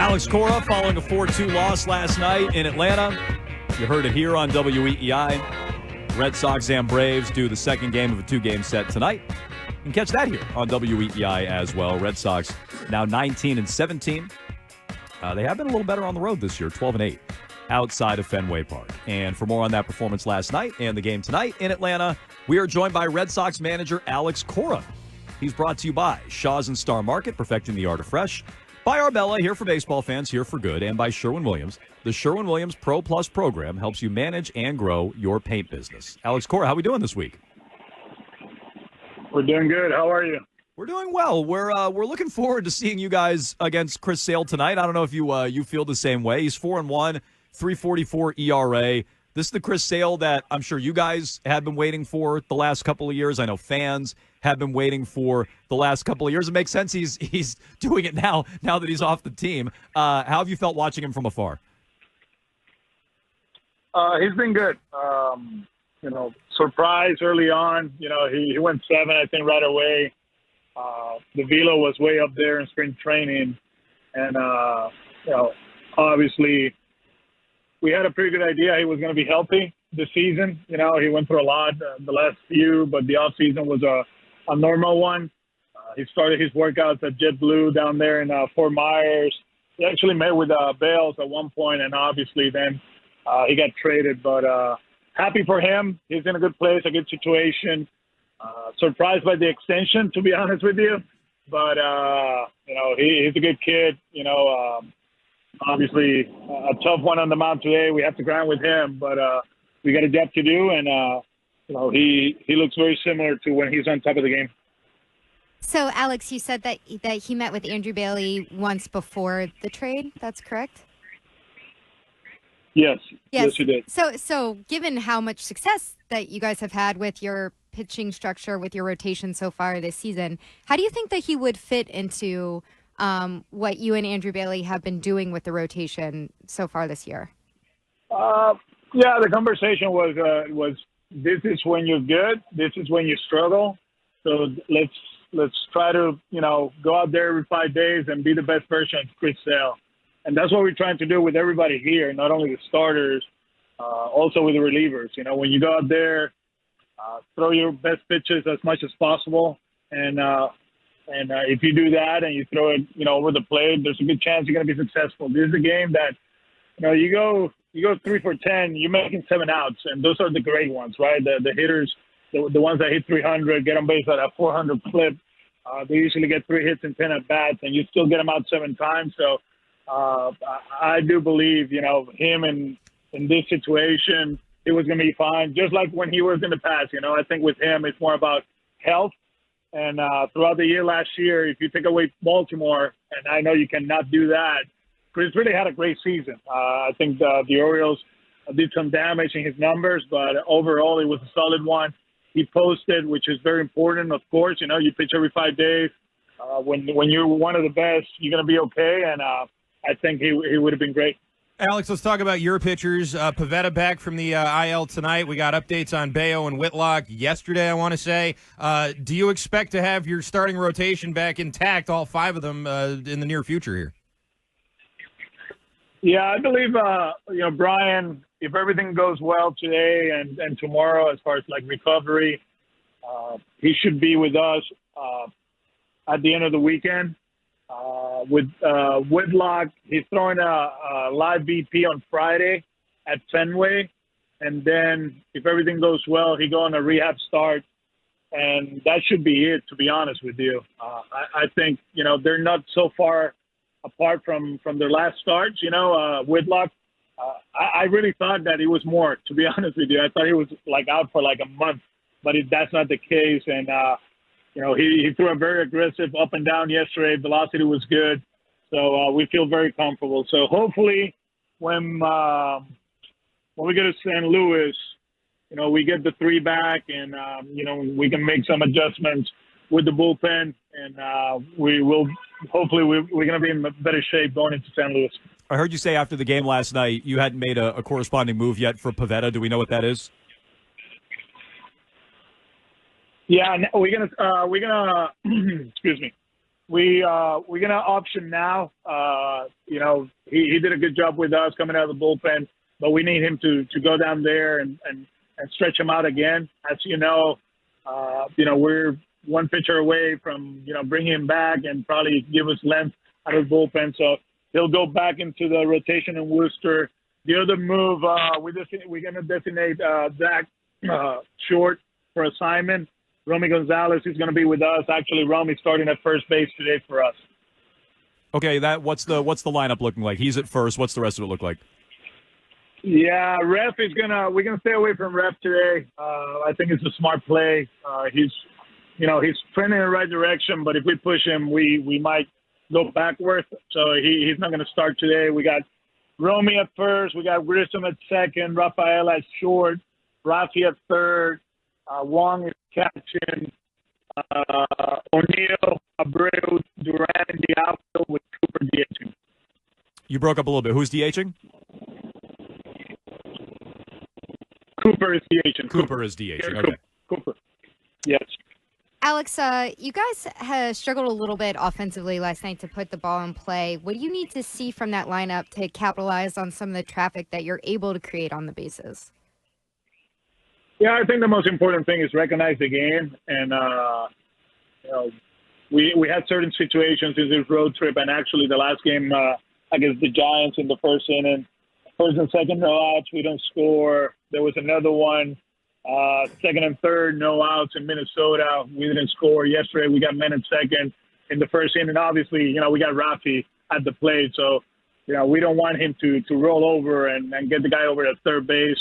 Alex Cora following a 4-2 loss last night in Atlanta. You heard it here on WEEI. Red Sox and Braves do the second game of a two-game set tonight. You can catch that here on WEEI as well. Red Sox now 19-17. They have been a little better on the road this year, 12-8 outside of Fenway Park. And for more on that performance last night and the game tonight in Atlanta, we are joined by Red Sox manager Alex Cora. He's brought to you by Shaw's and Star Market, perfecting the art of fresh. By Arbella, here for baseball fans, here for good. And by Sherwin-Williams. The Sherwin-Williams Pro Plus program helps you manage and grow your paint business. Alex Cora, how are we doing this week? We're doing good. How are you? We're doing well. We're looking forward to seeing you guys against Chris Sale tonight. I don't know if you feel the same way. He's 4-1, 3.44 ERA. This is the Chris Sale that I'm sure you guys have been waiting for the last couple of years. I know fans have been waiting for the last couple of years. It makes sense he's doing it now that he's off the team. How have you felt watching him from afar? He's been good. Surprised early on. He went 7, I think, right away. The velo was way up there in spring training. And, obviously we had a pretty good idea he was going to be healthy this season. He went through a lot the last few, but the off season was a normal one. He started his workouts at JetBlue down there in Fort Myers. He actually met with Bales at one point, and obviously then he got traded. But happy for him. He's in a good place, a good situation. Surprised by the extension, to be honest with you. But, he's a good kid. Obviously a tough one on the mound today. We have to grind with him, but we got a job to do. And, he looks very similar to when he's on top of the game. So, Alex, you said that he met with Andrew Bailey once before the trade. That's correct? Yes, he did. So given how much success that you guys have had with your pitching structure, with your rotation so far this season, how do you think that he would fit into what you and Andrew Bailey have been doing with the rotation so far this year? The conversation was this is when you're good, this is when you struggle. So let's try to go out there every 5 days and be the best version of Chris Sale. And that's what we're trying to do with everybody here, not only the starters, also with the relievers. When you go out there, throw your best pitches as much as possible. And if you do that and you throw it, over the plate, there's a good chance you're going to be successful. This is a game that, you go 3 for 10, you're making 7 outs. And those are the great ones, right? The hitters, the ones that hit 300, get on base at a 400 clip. They usually get 3 hits and 10 at-bats, and you still get them out 7 times. So, I do believe, him in this situation, it was going to be fine. Just like when he was in the past, I think with him, it's more about health. And throughout the year last year, if you take away Baltimore, and I know you cannot do that, Chris really had a great season. I think the Orioles did some damage in his numbers, but overall it was a solid one. He posted, which is very important, of course. You pitch every 5 days. When you're one of the best, you're going to be okay. And I think he would have been great. Alex, let's talk about your pitchers. Pivetta back from the IL tonight. We got updates on Bayo and Whitlock yesterday, I want to say. Do you expect to have your starting rotation back intact, all 5 of them, in the near future here? Yeah, I believe, Brian, if everything goes well today and tomorrow as far as, recovery, he should be with us at the end of the weekend. With Whitlock, he's throwing a live BP on Friday at Fenway. And then if everything goes well, he go on a rehab start. And that should be it, to be honest with you. I think, they're not so far apart from their last starts. Whitlock, I really thought that it was more, to be honest with you. I thought he was out for a month, but that's not the case. And, he threw a very aggressive up and down yesterday. Velocity was good. So we feel very comfortable. So hopefully when we go to St. Louis, we get the 3 back and, we can make some adjustments with the bullpen. And we're going to be in better shape going into St. Louis. I heard you say after the game last night you hadn't made a corresponding move yet for Pivetta. Do we know what that is? Yeah, we're gonna excuse me. We're gonna option now. he did a good job with us coming out of the bullpen, but we need him to go down there and stretch him out again. As we're one pitcher away from, bringing him back and probably give us length out of the bullpen. So he'll go back into the rotation in Worcester. The other move, we're going to designate Zach Short for assignment. Romy Gonzalez is going to be with us. Actually, Romy's starting at first base today for us. Okay, what's the lineup looking like? He's at first. What's the rest of it look like? Yeah, Ref is we're gonna stay away from Ref today. I think it's a smart play. He's trending in the right direction, but if we push him, we might go backwards. So he's not gonna start today. We got Romy at first. We got Grissom at second. Rafael at short. Rafi at third. Wong is catching. O'Neill, Abreu, Duran in the outfield with Cooper DHing. You broke up a little bit. Who's DHing? Cooper is DHing. Cooper is DHing. Okay. Cooper. Yes. Alex, you guys have struggled a little bit offensively last night to put the ball in play. What do you need to see from that lineup to capitalize on some of the traffic that you're able to create on the bases? Yeah, I think the most important thing is recognize the game. And, we had certain situations in this road trip, and actually the last game against the Giants in the first inning, first and second, no outs, we don't score. There was another one, second and third, no outs in Minnesota. We didn't score. Yesterday we got men at second in the first inning. Obviously, we got Rafi at the plate, so, we don't want him to roll over and get the guy over at third base.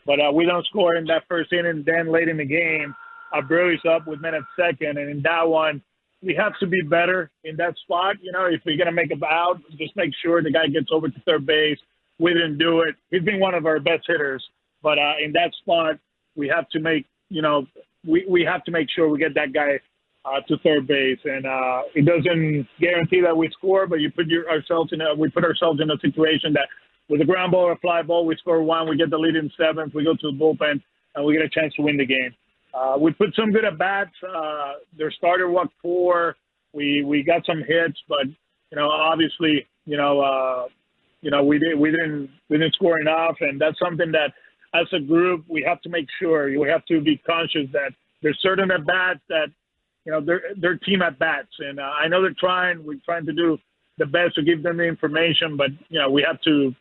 But we don't score in that first inning. Then late in the game, Abreu is up with men at second, and in that one, we have to be better in that spot. If we're going to make a out, just make sure the guy gets over to third base. We didn't do it. He's been one of our best hitters. But in that spot, we have to make, we have to make sure we get that guy to third base. And it doesn't guarantee that we score, but we put ourselves in a situation that with a ground ball or a fly ball, we score one, we get the lead in seventh, we go to the bullpen, and we get a chance to win the game. We put some good at-bats. Their starter walked 4. We got some hits, but, obviously, we didn't score enough, and that's something that, as a group, we have to make sure. We have to be conscious that there's certain at-bats that, they're team at-bats. And I know we're trying to do the best to give them the information, but, we have to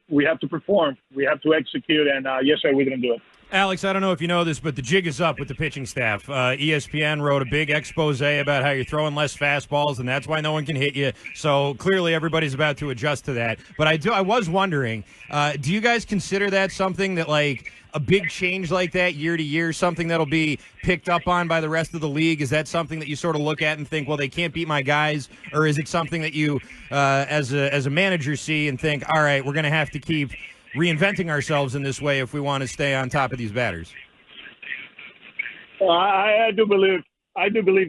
perform. We have to execute, and yesterday we didn't do it. Alex, I don't know if you know this, but the jig is up with the pitching staff. ESPN wrote a big expose about how you're throwing less fastballs, and that's why no one can hit you. So clearly everybody's about to adjust to that. But I was wondering, do you guys consider that something that, like, a big change like that year to year, something that'll be picked up on by the rest of the league? Is that something that you sort of look at and think, well, they can't beat my guys? Or is it something that you, as a manager, see and think, all right, we're going to have to keep reinventing ourselves in this way if we want to stay on top of these batters? I do believe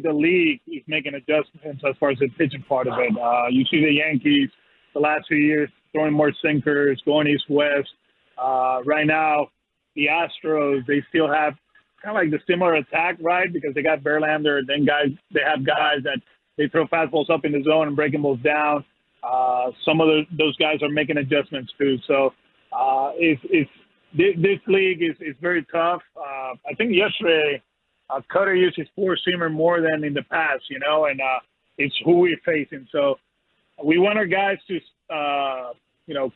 the league is making adjustments as far as the pitching part of it. You see the Yankees the last few years throwing more sinkers, going east-west. Right now, the Astros, they still have kind of like the similar attack, right? Because they got Verlander, then they have guys that they throw fastballs up in the zone and breaking balls down. Some of those guys are making adjustments too. So this league is very tough. I think yesterday Cutter used his four-seamer more than in the past, and it's who we're facing. So we want our guys to,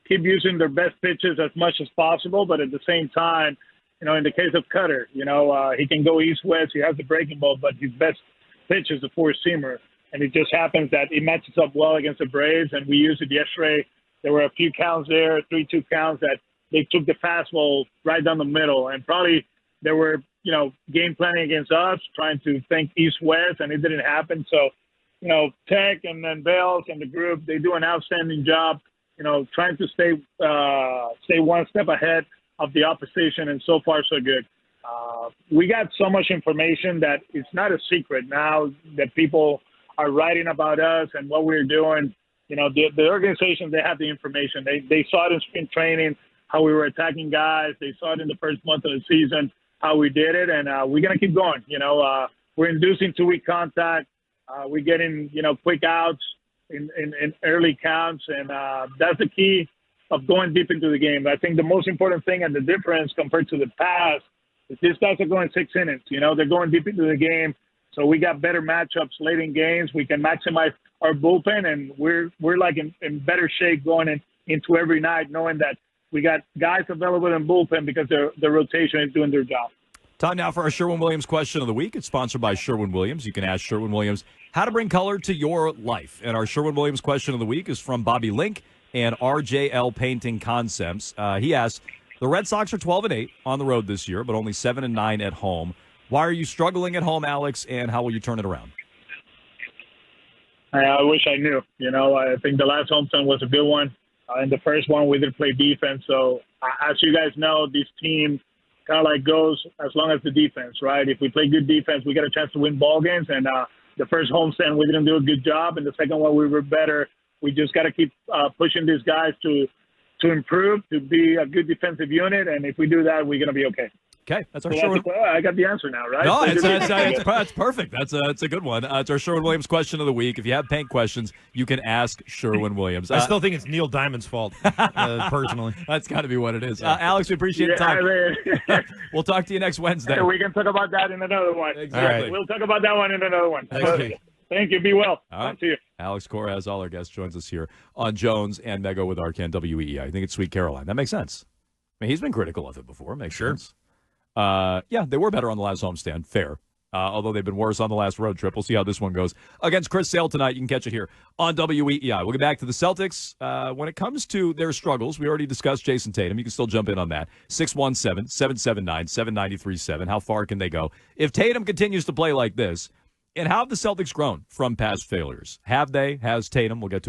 keep using their best pitches as much as possible, but at the same time, in the case of Cutter, he can go east-west, he has the breaking ball, but his best pitch is the four-seamer. And it just happens that it matches up well against the Braves, and we used it yesterday. There were a few counts there, 3-2 counts, that they took the fastball right down the middle. And probably they were, game planning against us, trying to think east-west, and it didn't happen. So, Tech and then Bales and the group, they do an outstanding job, trying to stay one step ahead of the opposition, and so far so good. We got so much information that it's not a secret now that people are writing about us and what we're doing. The organization, they have the information. They saw it in spring training, how we were attacking guys. They saw it in the first month of the season, how we did it, and we're going to keep going. We're inducing 2-week contact. We're getting, quick outs. in early counts, and that's the key of going deep into the game. I think the most important thing and the difference compared to the past is these guys are going 6 innings. They're going deep into the game, so we got better matchups late in games. We can maximize our bullpen, and we're like in better shape going into every night, knowing that we got guys available in bullpen because the rotation is doing their job. Time now for our Sherwin-Williams question of the week. It's sponsored by Sherwin-Williams. You can ask Sherwin-Williams how to bring color to your life. And our Sherwin-Williams question of the week is from Bobby Link and RJL Painting Concepts. He asks, the Red Sox are 12-8 on the road this year, but only 7-9 at home. Why are you struggling at home, Alex, and how will you turn it around? I wish I knew. I think the last homestand was a good one. In the first one, we didn't play defense. So, as you guys know, this team kind of like goes as long as the defense, right? If we play good defense, we got a chance to win ball games. And the first homestand, we didn't do a good job. And the second one, we were better. We just got to keep pushing these guys to improve, to be a good defensive unit. And if we do that, we're going to be okay. Okay, that's our I got the answer now, right? No, it's perfect. That's a good one. It's our Sherwin-Williams question of the week. If you have paint questions, you can ask Sherwin-Williams. I still think it's Neil Diamond's fault, personally. That's got to be what it is. Alex, we appreciate the time. We'll talk to you next Wednesday. We can talk about that in another one. Exactly. Right. We'll talk about that one in another one. Thank you. Be well. All right. Talk to you. Alex Cora, as all our guests, joins us here on Jones and Mego with Arcan WEEI. I think it's Sweet Caroline. That makes sense. I mean, he's been critical of it before. Makes sense. Yeah, they were better on the last homestand. Fair. Although they've been worse on the last road trip. We'll see how this one goes. Against Chris Sale tonight. You can catch it here on WEEI. We'll get back to the Celtics. When it comes to their struggles, we already discussed Jason Tatum. You can still jump in on that. 617-779-7937. How far can they go? If Tatum continues to play like this, and how have the Celtics grown from past failures? Have they? Has Tatum? We'll get to